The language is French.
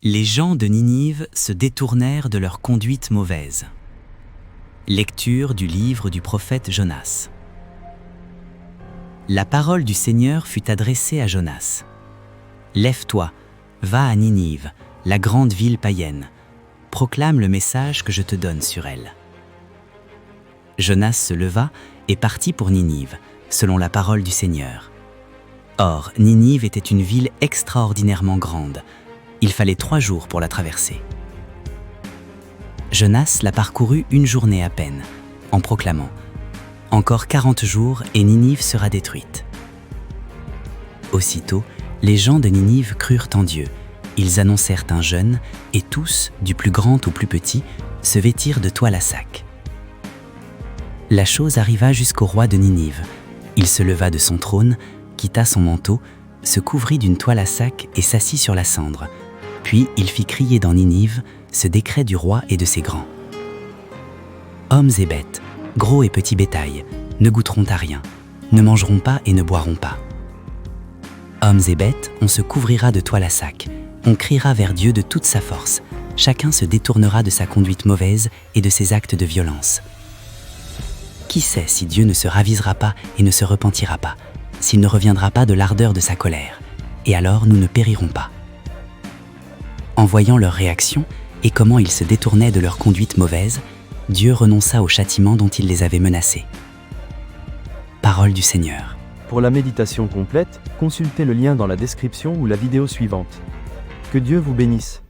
Les gens de Ninive se détournèrent de leur conduite mauvaise. Lecture du livre du prophète Jonas. La parole du Seigneur fut adressée à Jonas. « Lève-toi, va à Ninive, la grande ville païenne. Proclame le message que je te donne sur elle. » Jonas se leva et partit pour Ninive, selon la parole du Seigneur. Or, Ninive était une ville extraordinairement grande. Il fallait 3 jours pour la traverser. Jonas la parcourut une journée à peine, en proclamant « Encore 40 jours et Ninive sera détruite. » Aussitôt, les gens de Ninive crurent en Dieu. Ils annoncèrent un jeûne, et tous, du plus grand au plus petit, se vêtirent de toile à sac. La chose arriva jusqu'au roi de Ninive. Il se leva de son trône, quitta son manteau, se couvrit d'une toile à sac et s'assit sur la cendre. Puis il fit crier dans Ninive ce décret du roi et de ses grands. Hommes et bêtes, gros et petits bétail, ne goûteront à rien, ne mangeront pas et ne boiront pas. Hommes et bêtes, on se couvrira de toile à sac, on criera vers Dieu de toute sa force, chacun se détournera de sa conduite mauvaise et de ses actes de violence. Qui sait si Dieu ne se ravisera pas et ne se repentira pas, s'il ne reviendra pas de l'ardeur de sa colère, et alors nous ne périrons pas. En voyant leur réaction et comment ils se détournaient de leur conduite mauvaise, Dieu renonça au châtiment dont il les avait menacés. Parole du Seigneur. Pour la méditation complète, consultez le lien dans la description ou la vidéo suivante. Que Dieu vous bénisse.